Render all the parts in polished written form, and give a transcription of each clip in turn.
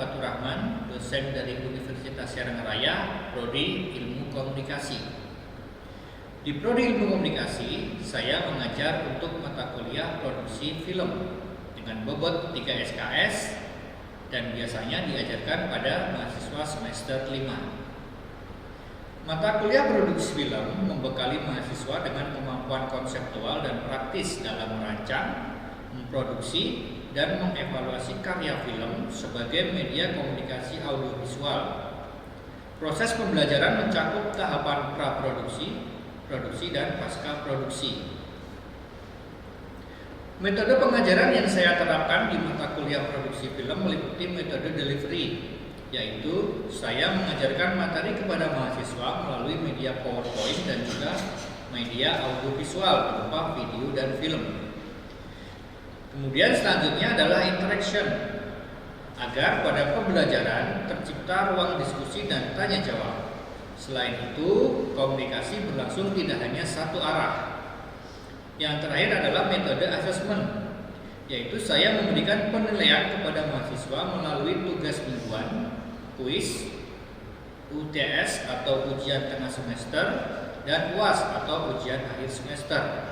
Fatur Rahman, dosen dari Universitas Serang Raya, Prodi Ilmu Komunikasi. Di Prodi Ilmu Komunikasi, saya mengajar untuk mata kuliah produksi film dengan bobot 3 SKS dan biasanya diajarkan pada mahasiswa semester 5. Mata kuliah produksi film membekali mahasiswa dengan kemampuan konseptual dan praktis dalam merancang, memproduksi, dan mengevaluasi karya film sebagai media komunikasi audiovisual. Proses pembelajaran mencakup tahapan praproduksi, produksi, dan pasca produksi. Metode pengajaran yang saya terapkan di mata kuliah produksi film meliputi metode delivery, yaitu saya mengajarkan materi kepada mahasiswa melalui media PowerPoint dan juga media audiovisual berupa video dan film. Kemudian selanjutnya adalah interaction, agar pada pembelajaran tercipta ruang diskusi dan tanya jawab. Selain itu, komunikasi berlangsung tidak hanya satu arah. Yang terakhir adalah metode assessment, yaitu saya memberikan penilaian kepada mahasiswa melalui tugas mingguan, kuis, UTS atau ujian tengah semester, dan UAS atau ujian akhir semester.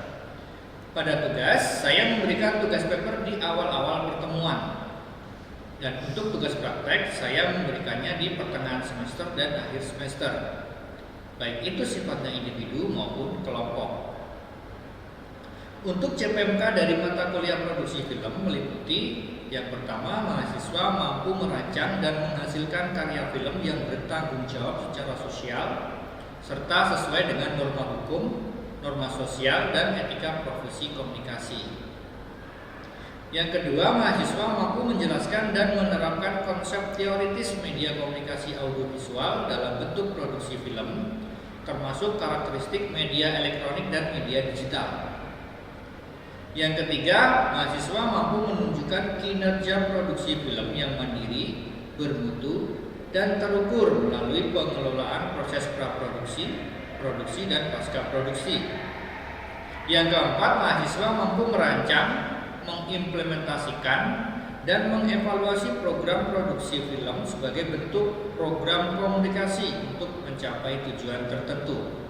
Pada tugas, saya memberikan tugas paper di awal-awal pertemuan. Dan untuk tugas praktek, saya memberikannya di pertengahan semester dan akhir semester. Baik itu sifatnya individu maupun kelompok. Untuk CPMK dari mata kuliah produksi film meliputi yang pertama, mahasiswa mampu merancang dan menghasilkan karya film yang bertanggung jawab secara sosial, serta sesuai dengan norma hukum, norma sosial, dan etika profesi komunikasi. Yang kedua, mahasiswa mampu menjelaskan dan menerapkan konsep teoritis media komunikasi audiovisual dalam bentuk produksi film, termasuk karakteristik media elektronik dan media digital. Yang ketiga, mahasiswa mampu menunjukkan kinerja produksi film yang mandiri, bermutu, dan terukur melalui pengelolaan proses praproduksi, produksi, dan pasca produksi. Yang keempat, mahasiswa mampu merancang, mengimplementasikan, dan mengevaluasi program produksi film sebagai bentuk program komunikasi untuk mencapai tujuan tertentu.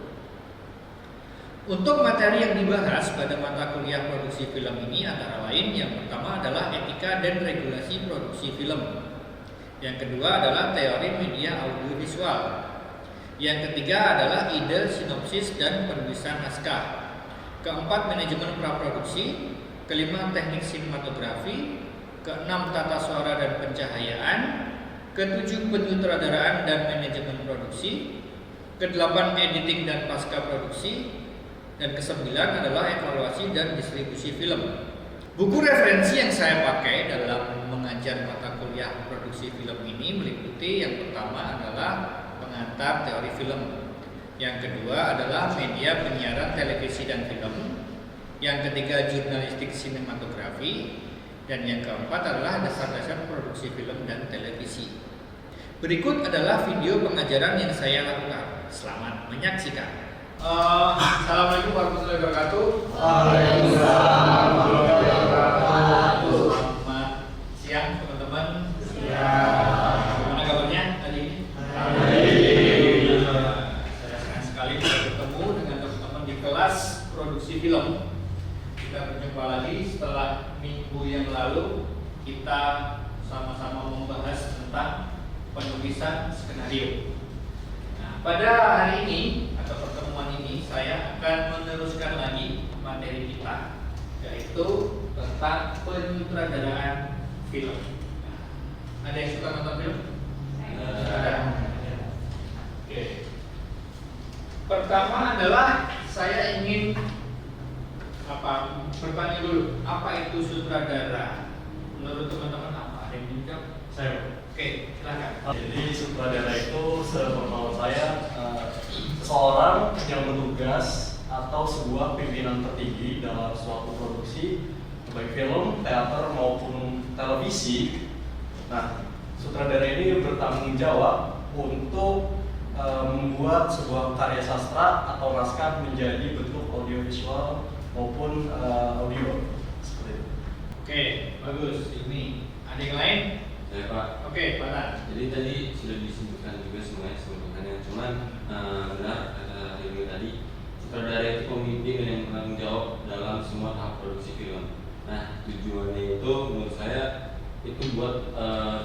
Untuk materi yang dibahas pada mata kuliah produksi film ini antara lain yang pertama adalah etika dan regulasi produksi film. Yang kedua adalah teori media audiovisual. Yang ketiga adalah ide, sinopsis, dan penulisan naskah. Keempat, manajemen praproduksi. Kelima, teknik sinematografi. Keenam, tata suara dan pencahayaan. Ketujuh, penyutradaraan dan manajemen produksi. Kedelapan, editing dan pasca produksi. Dan kesembilan adalah evaluasi dan distribusi film. Buku referensi yang saya pakai dalam mengajar mata kuliah produksi film ini meliputi yang pertama adalah pengantar teori film. Yang kedua adalah media penyiaran televisi dan film. Yang ketiga jurnalistik sinematografi. Dan yang keempat adalah dasar-dasar produksi film dan televisi. Berikut adalah video pengajaran yang saya lakukan. Selamat menyaksikan. Assalamualaikum warahmatullahi wabarakatuh. Waalaikumsalam warahmatullahi wabarakatuh. Selamat siang teman-teman. Bagaimana kabarnya hari ini? Saya senang sekali bisa bertemu dengan teman-teman di kelas produksi film. Kita berjumpa lagi setelah minggu yang lalu kita sama-sama membahas tentang penulisan skenario. Nah, pada hari ini atau pertemuan ini saya akan meneruskan lagi materi kita, yaitu tentang penyutradaraan film. Nah, ada yang suka nonton film? Ada. Oke. Pertama adalah saya ingin bertanya dulu, apa itu sutradara? Menurut teman-teman apa? Ada yang menjawab? Saya. Oke, silakan. Jadi sutradara itu sepengetahuan saya seseorang yang bertugas atau sebuah pimpinan tertinggi dalam suatu produksi baik film, teater maupun televisi. Nah, sutradara ini bertanggung jawab untuk membuat sebuah karya sastra atau naskah menjadi bentuk audiovisual maupun audio seperti itu. Oke, bagus. Ini ada yang lain? Ya Pak. Oke, Pak Tan. Jadi tadi sudah disebutkan juga semuanya sebelumnya, cuman benar kata Rilmi tadi, sutradara itu pemimpin dan yang bertanggung jawab dalam semua tahap produksi film. Nah, tujuannya itu menurut saya itu buat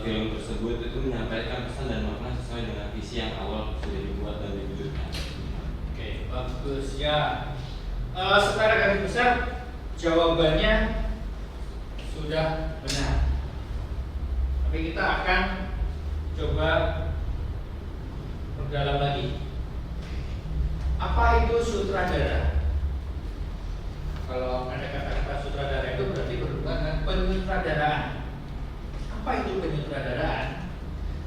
film tersebut itu menyampaikan pesan dan makna sesuai dengan visi yang awal sudah dibuat dan diwujudkan. Oke, bagus ya. Secara garis besar jawabannya sudah benar. Tapi kita akan coba perdalam lagi. Apa itu sutradara? Kalau ada kata-kata sutradara itu berarti berhubungan dengan penyutradaraan. Apa itu penyutradaraan?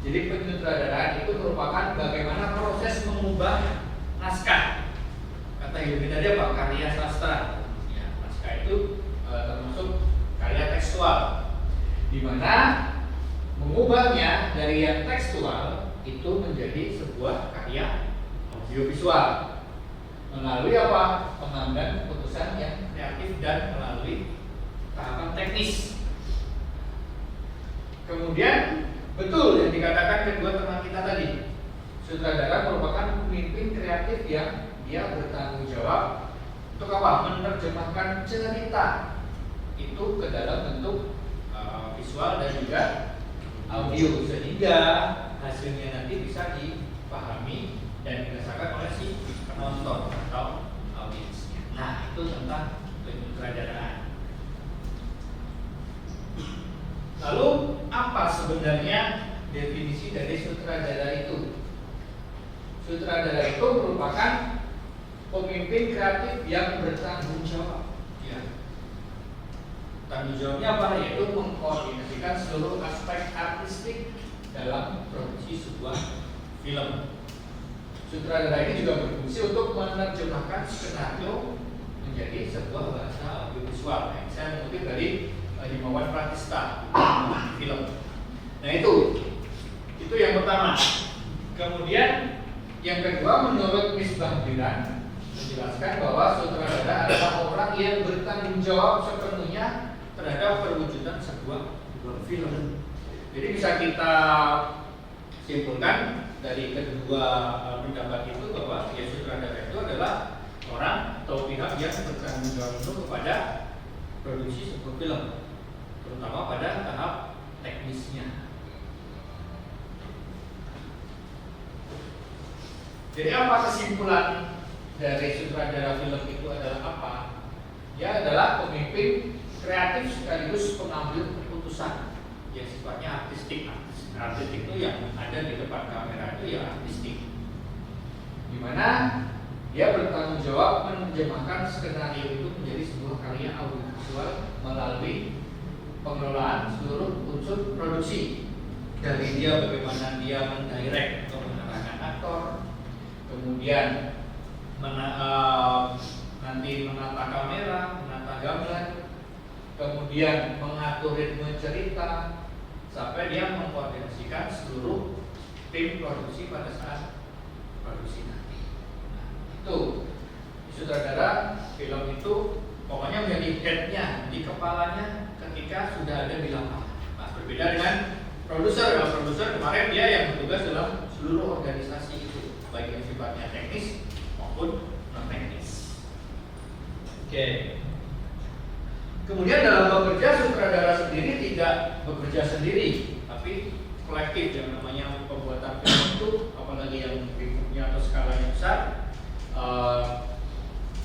Jadi penyutradaraan itu merupakan bagaimana proses mengubah naskah. Kata Hilmi tadi apa? Karya sastra. Ya, naskah itu termasuk karya tekstual, di mana mengubahnya dari yang tekstual itu menjadi sebuah karya audiovisual melalui apa? Pengambilan keputusan yang kreatif dan melalui tahapan teknis. Kemudian betul yang dikatakan kedua teman kita tadi, sutradara merupakan pemimpin kreatif yang dia bertanggung jawab untuk apa? Menerjemahkan cerita itu ke dalam bentuk visual dan juga audio, sehingga hasilnya nanti bisa dipahami dan dirasakan oleh si penonton atau audiensnya. Nah, itu tentang penyutradaraan. Lalu apa sebenarnya definisi dari sutradara itu? Sutradara itu merupakan pemimpin kreatif yang bertanggung jawab. Ya. Tanggung jawabnya apa? Yaitu mengkoordinasikan seluruh aspek artistik dalam produksi sebuah film. Sutradara ini juga berfungsi untuk menerjemahkan skenario menjadi sebuah bahasa audiovisual. Nah, saya mengutip dari Himawan Pratista film. Nah, itu yang pertama. Kemudian yang kedua, menurut Misbah Biran menjelaskan bahwa sutradara adalah orang yang bertanggung jawab sepenuhnya terhadap perwujudan sebuah film. Jadi bisa kita simpulkan dari kedua pendapat itu bahwa ya sutradara itu adalah orang atau pihak yang bertanggung jawab penuh kepada produksi sebuah film, terutama pada tahap teknisnya. Jadi apa kesimpulan dari sutradara film itu adalah apa? Dia adalah pemimpin kreatif sekaligus pengambil keputusan yang sifatnya artistik. Artistik itu yang ada di depan kamera itu ya artistik, dimana dia bertanggung jawab menerjemahkan skenario itu menjadi sebuah karya audiovisual melalui pengelolaan seluruh unsur produksi, dari dia bagaimana dia mendirect atau mengarahkan aktor, kemudian nanti menata kamera, menata gambar, kemudian mengatur ritme cerita, sampai dia mengkoordinasikan seluruh tim produksi pada saat produksi nanti. Nah, itu sutradara film itu pokoknya menjadi headnya, di kepalanya ketika sudah ada di lapangan. Nah, berbeda dengan produser. Kalau produser kemarin dia yang bertugas dalam seluruh organisasi itu, baik yang sifatnya teknis maupun non teknis. Oke. Kemudian dalam bekerja, sutradara sendiri tidak bekerja sendiri, tapi kolektif. Yang namanya pembuatan film itu, apalagi yang lingkupnya atau skalanya besar,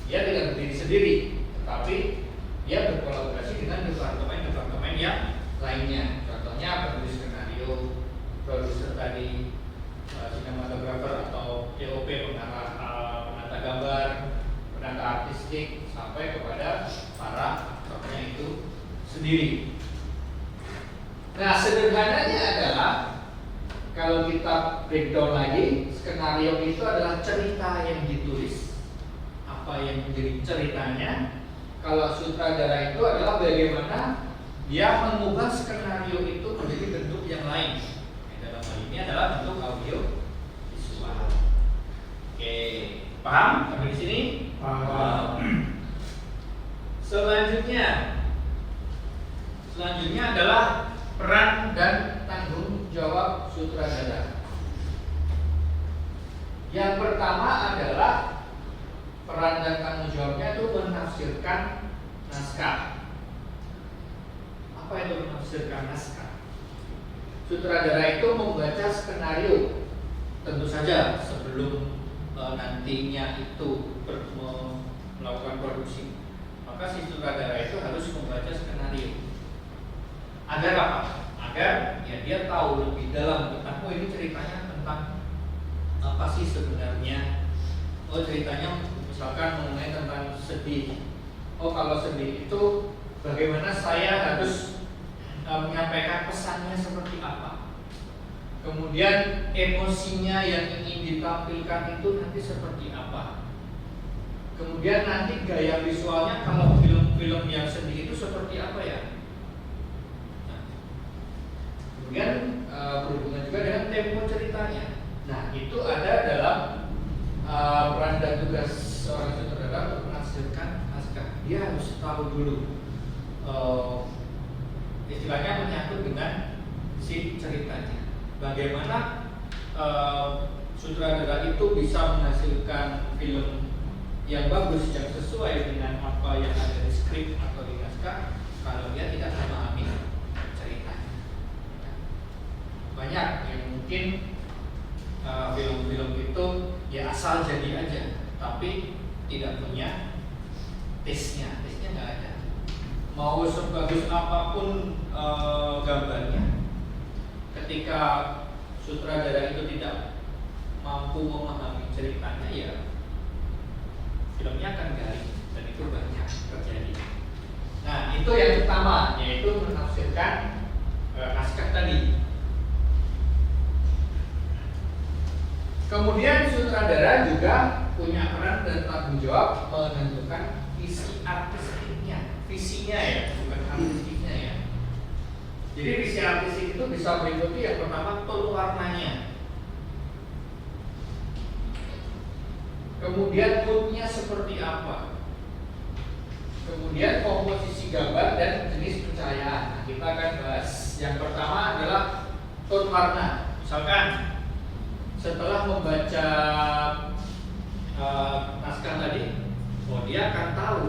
dia tidak berdiri sendiri, tetapi dia berkolaborasi dengan departemen-departemen yang lainnya. Contohnya penulis skenario, produser tadi, sinematografer atau DOP, penata gambar, penata artistik, sampai kepada para aktornya itu sendiri. Nah, sederhananya adalah kalau kita breakdown lagi, skenario itu adalah cerita yang ditulis, apa yang menjadi ceritanya. Kalau sutradara itu adalah bagaimana dia mengubah skenario itu menjadi bentuk yang lain. Dalam hal ini adalah bentuk audio visual. Oke, paham sampai di sini? Paham. Selanjutnya adalah peran dan tanggung jawab sutradara. Yang pertama adalah peran dan tanggung jawabnya itu menafsirkan naskah. Apa itu menafsirkan naskah? Sutradara itu membaca skenario, tentu saja sebelum nantinya itu melakukan produksi. Maka si sutradara itu harus membaca skenario. Agar apa? Agar ya dia tahu lebih dalam tentang ini ceritanya tentang apa sih sebenarnya. Ceritanya misalkan mengenai tentang sedih. Kalau sedih itu bagaimana saya harus menyampaikan pesannya seperti apa. Kemudian emosinya yang ingin ditampilkan itu nanti seperti apa. Kemudian nanti gaya visualnya kalau film-film yang sedih itu seperti apa ya. Nah, kemudian berhubungan juga dengan tempo ceritanya. Nah, itu ada dalam peran dan tugas seorang sutradara untuk menafsirkan naskah. Dia harus tahu dulu istilahnya menyangkut dengan si ceritanya. Bagaimana sutradara itu bisa menghasilkan film yang bagus, yang sesuai dengan apa yang ada di skrip atau di naskah kalau dia tidak memahami ceritanya. Banyak yang mungkin film-film itu ya asal jadi aja, tapi tidak punya taste-nya nggak ada. Mau sebagus apapun gambarnya, ketika sutradara itu tidak mampu memahami ceritanya, ya filmnya akan garing, dan itu banyak terjadi. Nah, itu yang pertama, yaitu menafsirkan naskah tadi. Kemudian sutradara juga punya peran dan tanggung jawab menentukan visi artistiknya, visinya ya, bukan artistiknya ya. Jadi visi artistik itu bisa meliputi yang pertama tone warnanya, kemudian moodnya seperti apa, kemudian komposisi gambar dan jenis pencahayaan. Nah, kita akan bahas. Yang pertama adalah tone warna. Misalkan setelah membaca naskah tadi, dia akan tahu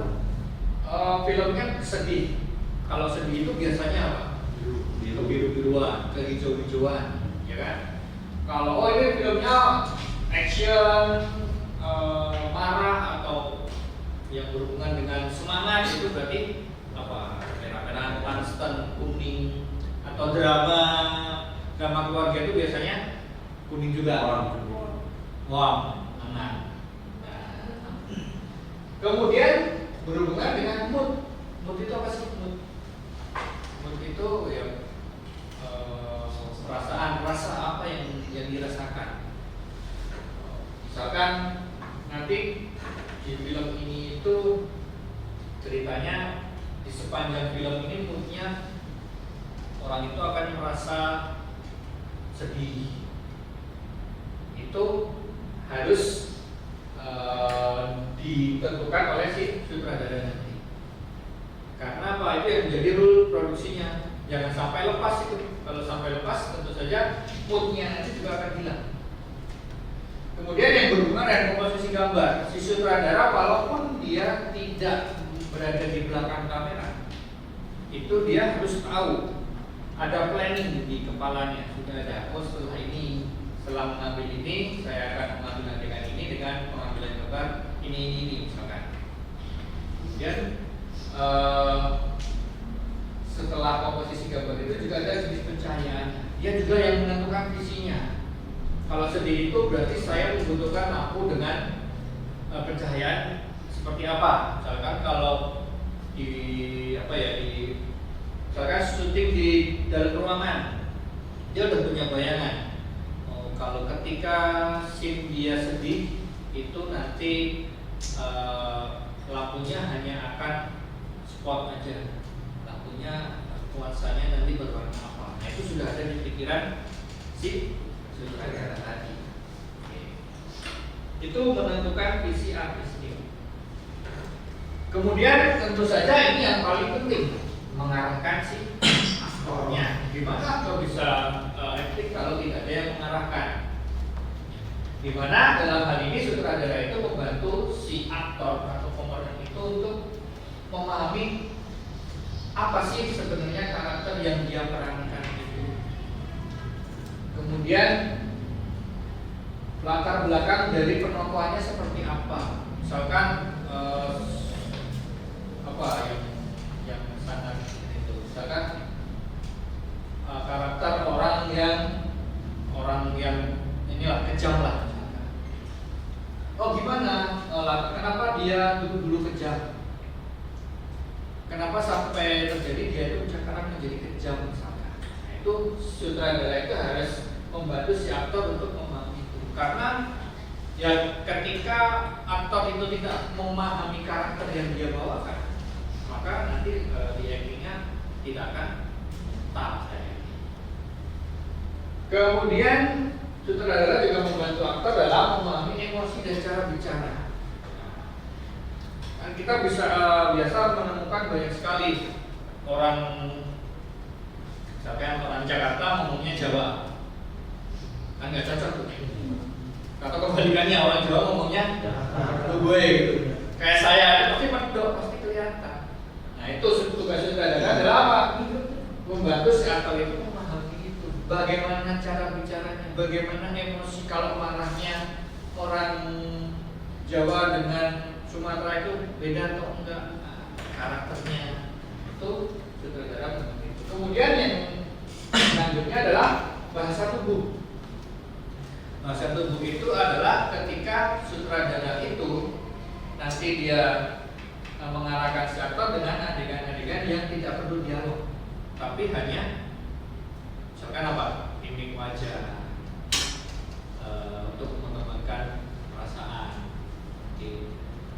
filmnya sedih. Kalau sedih itu biasanya apa? Biru-biruan, kehijau-hijauan, ya kan? Kalau ini filmnya action, marah atau yang berhubungan dengan semangat, itu berarti apa? Merah-merah, langston, kuning. Atau drama keluarga itu biasanya kuning juga. Warm, hangat. Kemudian berhubungan dengan mood. Mood itu apa sih? Mood itu ya perasaan, rasa apa yang dirasakan. Misalkan nanti di film ini itu ceritanya di sepanjang film ini moodnya orang itu akan merasa sedih. Itu harus ditentukan oleh si sutradara nanti. Karena apa? Itu yang menjadi rule produksinya. Jangan sampai lepas itu. Kalau sampai lepas, tentu saja moodnya nanti juga akan hilang. Kemudian yang berhubungan dengan komposisi gambar, si sutradara walaupun dia tidak berada di belakang kamera, itu dia harus tahu, ada planning di kepalanya. Sudah ada, setelah ini, setelah mengambil ini, saya akan mengambil adegan ini dengan pengambilan gambar ini misalkan. Kemudian setelah komposisi gambar itu juga ada jenis pencahayaannya. Dia juga yang menentukan visinya. Kalau sedih itu berarti saya membutuhkan lampu dengan pencahayaan seperti apa. Misalkan kalau misalkan syuting di dalam ruangan, dia udah punya bayangan. Kalau ketika scene dia sedih, itu nanti lampunya hanya akan spot aja. Lampunya nuansanya nanti berwarna apa. Nah, itu sudah ada di pikiran si sutradara tadi. Itu menentukan visi artistik. Kemudian tentu saja ini yang paling penting, mengarahkan si aktornya. Gimana aktor bisa acting kalau Di mana dalam hal ini sutradara itu membantu si aktor atau pemeran itu untuk memahami apa sih sebenarnya karakter yang dia perankan itu. Kemudian latar belakang dari penokohannya seperti apa. Misalkan apa yang sangat itu. Misalkan karakter orang yang inilah kejam lah. Oh gimana? Kenapa dia dulu kejam? Kenapa sampai terjadi dia itu sekarang menjadi kejam misalkan? Nah, itu sutradara itu harus membantu si aktor untuk memahami itu. Karena ya ketika aktor itu tidak memahami karakter yang dia bawakan, maka nanti di actingnya tidak akan pas. Kemudian sutradara juga membantu aktor dalam memahami emosi dan cara bicara. Kan kita biasa menemukan banyak sekali orang, misalkan orang Jakarta ngomongnya Jawa, kan nggak cocok tuh. Atau kebalikannya orang Jawa ngomongnya gue gitu. Kayak saya pasti medok, pasti kelihatan. Nah itu tugas sutradara adalah apa? Membantu si aktor itu memahami itu. Bagaimana cara bicaranya, bagaimana emosi, kalau marahnya orang Jawa dengan Sumatera itu beda atau enggak, karakternya itu sutradara begitu. Kemudian yang selanjutnya adalah bahasa tubuh. Bahasa tubuh itu adalah ketika sutradara itu nanti dia mengarahkan si aktor dengan adegan-adegan yang tidak perlu dialog, tapi hanya misalkan apa, mimik wajah untuk mengembangkan perasaan,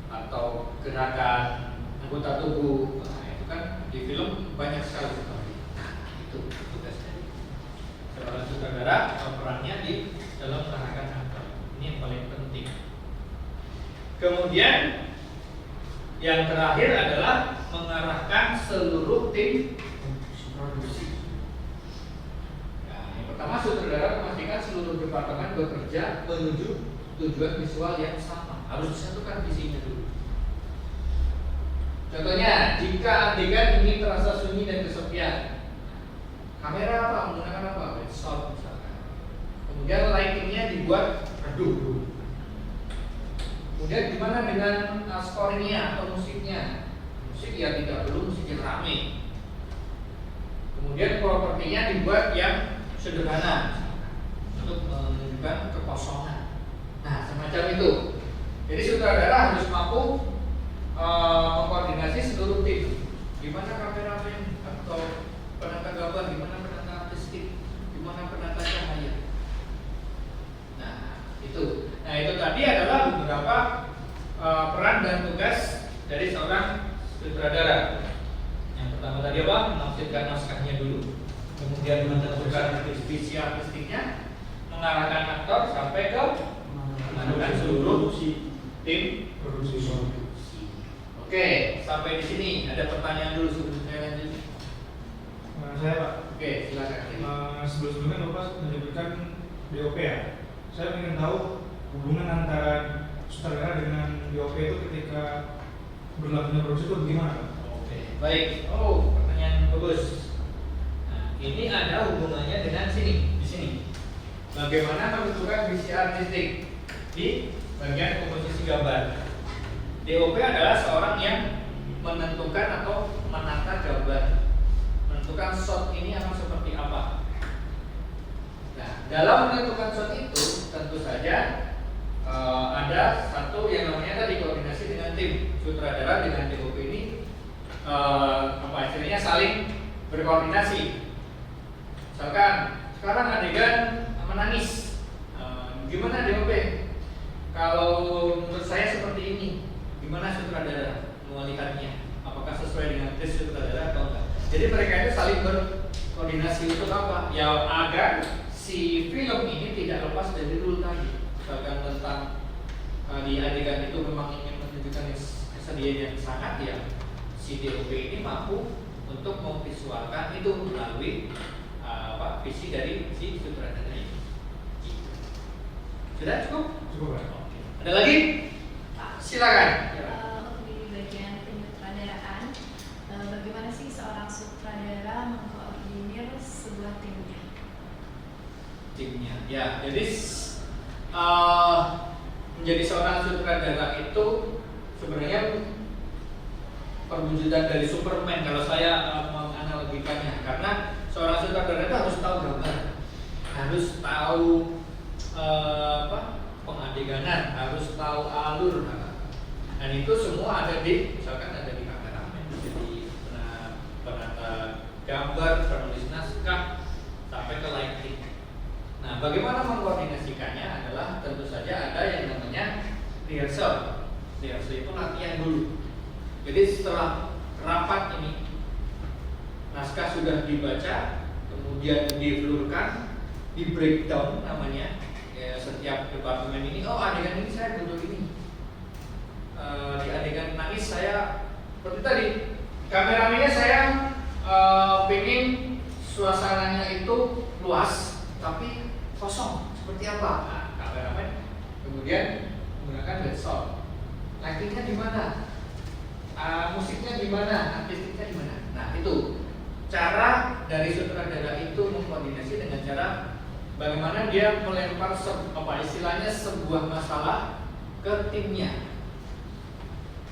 atau gerakan anggota tubuh. Nah, itu kan di film banyak sekali seperti itu. Nah, itu tugas dari seorang sutradara, perannya di dalam mengarahkan aktor. Ini yang paling penting. Kemudian yang terakhir adalah mengarahkan seluruh tim produksi. Nah, yang pertama sutradara memastikan seluruh departemen bekerja menuju tujuan visual yang sama. Harus disatukan visinya dulu. Contohnya, jika adegan ini terasa sunyi dan kesepian, kamera apa? Menggunakan apa? Shot misalkan. Kemudian lightingnya dibuat redup. Kemudian gimana dengan scoringnya atau musiknya? Musik ya tidak perlu musik yang rame. Kemudian propertinya dibuat yang sederhana untuk menunjukkan kekosongan. Nah, semacam itu. Jadi sutradara harus mampu mengkoordinasi seluruh tim. Gimana kameramen atau penata gambar, gimana penata artistik, gimana penata cahaya. Nah, itu. Nah, itu tadi adalah beberapa peran dan tugas dari seorang sutradara. Yang pertama tadi apa? Menafsirkan naskahnya dulu, kemudian menentukan visi artistiknya, mengarahkan aktor sampai ke menentukan seluruh tim produksi. Oke, sampai di sini ada pertanyaan dulu sebelum saya lanjut. Saya Pak. Oke, silakan. Sebelum-sebelumnya Bapak menyebutkan DOP ya. Saya ingin tahu hubungan antara sutradara dengan DOP itu ketika berlakunya produksi itu bagaimana Pak? Oke, baik. Oh, pertanyaan bagus. Nah, ini ada hubungannya dengan sini, di sini. Bagaimana menentukan visi artistik di bagian komposisi gambar? DOP adalah seorang yang menentukan atau menata gambar, menentukan shot ini akan seperti apa. Nah, dalam menentukan shot itu tentu saja ada satu yang namanya tadi koordinasi dengan tim. Sutradara dengan DOP ini istilahnya saling berkoordinasi. Misalkan sekarang adegan menangis, gimana DOP? Kalau menurut saya seperti ini, gimana sutradara melihatnya? Apakah sesuai dengan tes sutradara atau enggak? Jadi mereka itu saling berkoordinasi untuk apa? Ya agar si film ini tidak lepas dari rule tadi. Misalkan tentang di adegan itu memang ingin menunjukkan kesedihan yang sangat, ya si DOP ini mampu untuk memvisualkan itu melalui visi dari si sutradara ini. Sudah cukup? Cukup Pak. Oke. Ada lagi? Silakan. Untuk di bagian penyutradaraan, bagaimana sih seorang sutradara mengkoordinir sebuah timnya? Timnya. Ya, jadi menjadi seorang sutradara itu sebenarnya perwujudan dari Superman kalau saya menganalogikannya, karena seorang sutradara itu harus tahu gambar, harus tahu pengadeganan, harus tahu alur, dan itu semua ada di, misalkan ada di kameramen, jadi penata gambar, penulis naskah, sampai ke lighting. Nah, bagaimana mengkoordinasikannya adalah tentu saja ada yang namanya rehearsal. Rehearsal itu latihan dulu. Jadi setelah rapat ini, naskah sudah dibaca, kemudian diflurkan, di breakdown namanya. Ya, setiap departemen ini, oh adegan ini saya butuh ini. Di adegan nangis saya seperti tadi, kameramennya saya pengen suasananya itu luas, tapi kosong. Seperti apa? Nah, kameramen kemudian menggunakan red shot. Lightingnya di mana? Musiknya di mana? Artistiknya di mana? Nah, itu cara dari sutradara itu mengkoordinasi dengan cara bagaimana dia melempar istilahnya sebuah masalah ke timnya.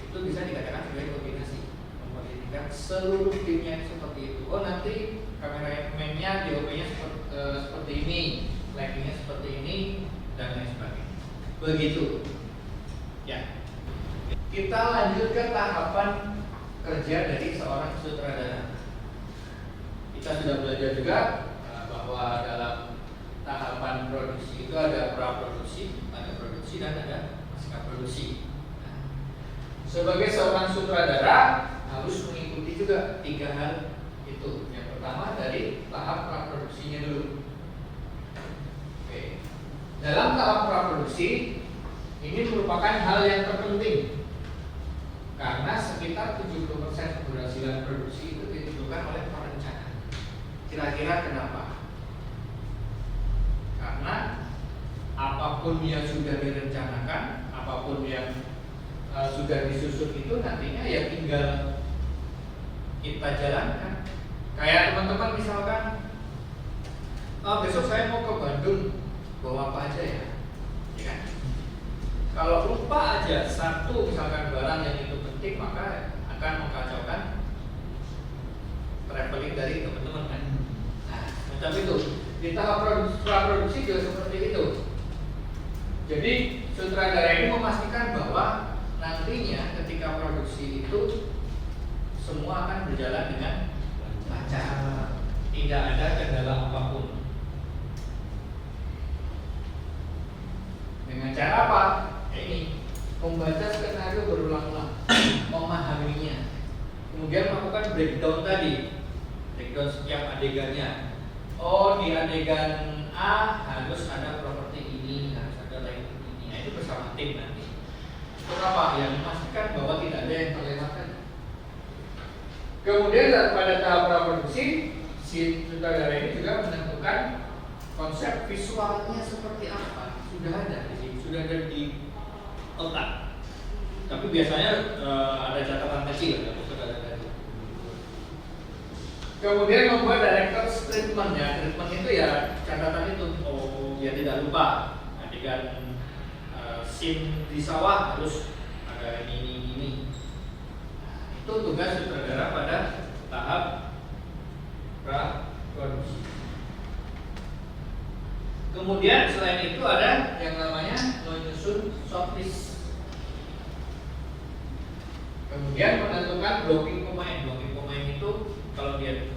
Itu bisa dikatakan sebagai koordinasi, mengkoordinasikan seluruh timnya seperti itu. Oh, nanti kameramennya, DOP-nya seperti ini, lightingnya seperti ini, dan lain sebagainya. Begitu. Ya. Kita lanjut ke tahapan kerja dari seorang sutradara. Kita sudah belajar juga bahwa dalam tahapan produksi itu ada praproduksi, ada produksi, dan ada pasca produksi. Nah, sebagai seorang sutradara harus mengikuti juga 3 hal itu. Yang pertama dari tahap praproduksinya dulu. Oke. Dalam tahap praproduksi ini merupakan hal yang terpenting karena sekitar 70% keberhasilan produksi itu ditentukan oleh perencana. Kira-kira kenapa? Karena apapun yang sudah direncanakan, apapun yang sudah disusun itu nantinya ya tinggal kita jalankan. Kayak teman-teman misalkan, besok saya mau ke Bandung, bawa apa aja ya? Ya kan? Kalau lupa aja satu misalkan barang yang itu penting, maka akan mengkacaukan traveling dari teman-teman kan. Nah, macam itu. Di tahap praproduksi juga seperti itu. Jadi sutradara ini memastikan bahwa nantinya ketika produksi itu semua akan berjalan dengan lancar, tidak ada kendala apapun. Dengan cara apa? Ini membaca skenario berulang-ulang, memahaminya, kemudian melakukan breakdown tadi, breakdown setiap adegannya. Oh, di adegan A harus ada properti ini, harus ada lighting ini. Nah, itu bersama tim nanti. Itu apa? Yang memastikan bahwa tidak ada yang terlewatkan. Kemudian pada tahap praproduksi, si sutradara ini juga menentukan konsep visualnya seperti apa. Sudah ada di sini, sudah ada di otak. Tapi biasanya ada catatan kecil ya, kemudian membuat director's treatment ya. Treatment itu ya catatan itu. Oh, dia tidak lupa adegan scene di sawah harus ada ini. Nah, itu tugas sutradara pada tahap praproduksi. Kemudian selain itu ada yang namanya menyusun shortlist. Kemudian menentukan blocking pemain. Blocking pemain itu kalau dia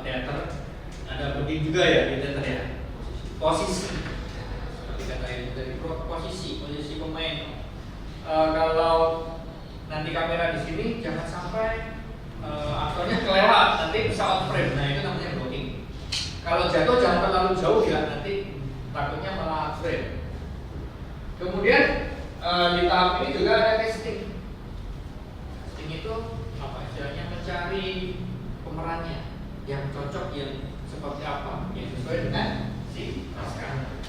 teater ada booking juga ya di teater ya. Posisi. Seperti kata itu dari posisi pemain. Kalau nanti kamera di sini jangan sampai aktornya kelewat, nanti bisa out frame. Nah, itu namanya blocking. Kalau jatuh jangan terlalu jauh ya, nanti takutnya malah out frame. Kemudian di tahap ini juga ada casting. Casting itu apa istilahnya, mencari pemerannya yang cocok, yang seperti apa, yang sesuai dengan si naskah.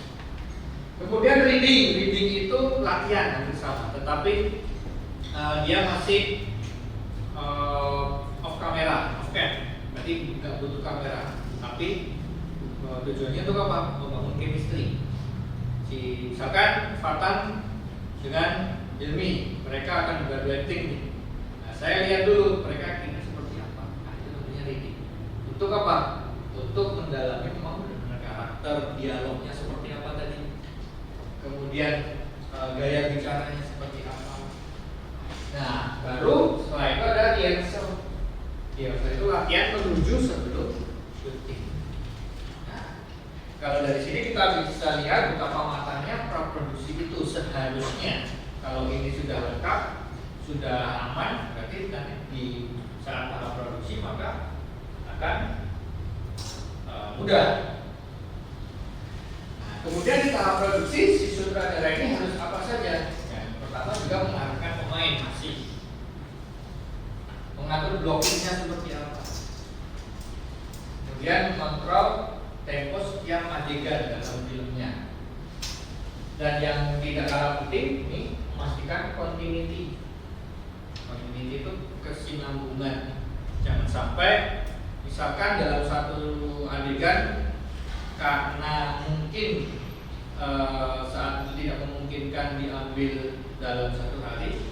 Kemudian reading itu latihan hampir sama, tetapi dia masih off camera, off cam, berarti nggak butuh kamera, tapi tujuannya untuk apa? Membangun chemistry. Misalkan Fatan dengan Hilmi, mereka akan berduetting nih. Nah, saya lihat dulu mereka ini seperti apa. Nah, itu namanya reading. Untuk apa? Untuk mendalami memang benar-benar karakter, dialognya seperti apa tadi. Kemudian gaya bicaranya seperti apa. Nah, baru setelah itu ada rehearsal. Rehearsal itu latihan menuju sebelum syuting. Nah, kalau dari sini kita bisa lihat betapa matangnya praproduksi itu. Seharusnya kalau ini sudah lengkap, sudah aman, berarti nanti di saat tahap produksi maka akan mudah. Nah, kemudian di tahap produksi si sutradara ini harus apa saja? Yang pertama juga mengarahkan pemain, masih mengatur blockingnya seperti apa. Kemudian mengontrol tempo setiap adegan dalam filmnya. Dan yang tidak kalah penting ini memastikan continuity. Continuity itu kesinambungan. Jangan sampai misalkan dalam satu adegan karena mungkin saat itu tidak memungkinkan diambil dalam satu hari,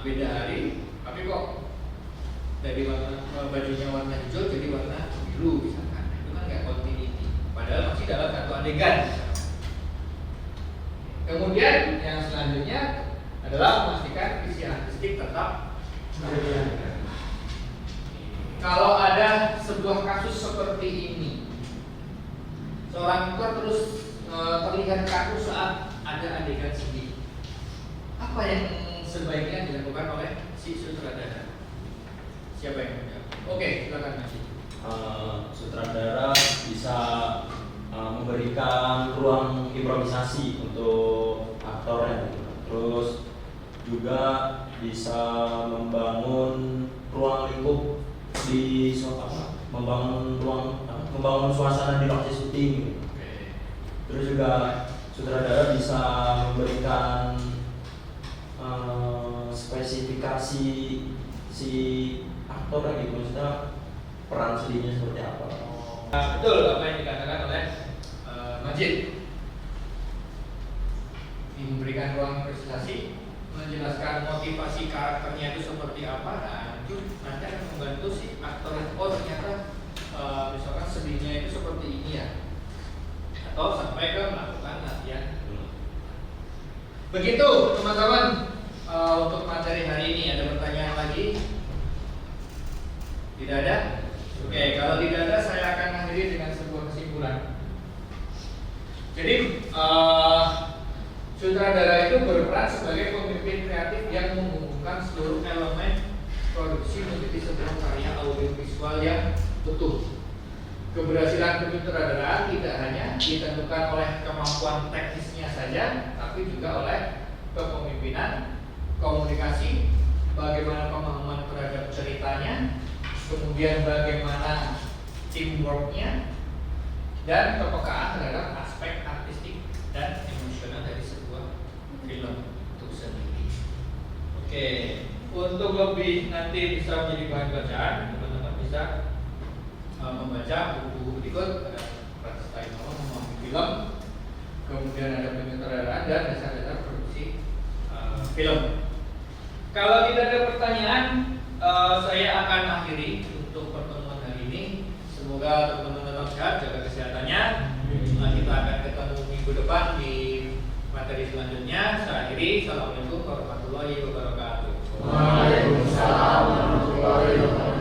beda hari, tapi kok dari warna bajunya warna hijau jadi warna biru misalkan, itu kan nggak continuity. Padahal masih dalam satu adegan. Kemudian yang selanjutnya adalah memastikan visi artistik tetap berjalan. Kalau ada sebuah kasus seperti ini, seorang aktor terus terlihat kaku saat ada adegan sedih, apa yang sebaiknya dilakukan oleh si sutradara? Siapa yang menjawab? Oke, silakan Mas. Sutradara bisa memberikan ruang improvisasi untuk aktornya, terus juga bisa membangun ruang lingkup di membangun suasana di lokasi syuting. Terus juga sutradara bisa memberikan spesifikasi si aktor gitu, maksudnya peran sedihnya seperti apa. Betul apa yang dikatakan oleh Majid. Memberikan ruang improvisasi, menjelaskan motivasi karakternya itu seperti apa. Nah, itu nanti akan membantu si aktor itu, oh ternyata misalkan sedihnya itu seperti ini ya, atau sampai ke melakukan latihan. Begitu teman-teman, untuk materi hari ini. Ada pertanyaan lagi? Tidak ada? Oke, kalau tidak ada saya akan akhiri dengan sebuah kesimpulan. Jadi sutradara itu berperan sebagai pemimpin kreatif yang menghubungkan seluruh elemen produksi menjadi sebuah karya audiovisual yang utuh. Keberhasilan kesutradaraan tidak hanya ditentukan oleh kemampuan teknisnya saja, tapi juga oleh kepemimpinan, komunikasi, bagaimana pemahaman terhadap ceritanya, kemudian bagaimana teamworknya, dan kepekaan terhadap aspek artistik dan emosional dari sebuah film itu sendiri. Oke, untuk lebih nanti bisa menjadi bahan bacaan, teman-teman bisa membaca buku-buku berikut. Ada Pratista Inomo memahami film, kemudian ada penyutradaraan dan dasar-dasar produksi film. Kalau tidak ada pertanyaan, saya akan akhiri untuk pertemuan hari ini. Semoga teman-teman tetap sehat, jaga kesehatannya. Kita akan ketemu minggu depan di materi selanjutnya. Saya akhiri. Assalamualaikum warahmatullahi wabarakatuh. Waalaikumsalam warahmatullahi wabarakatuh.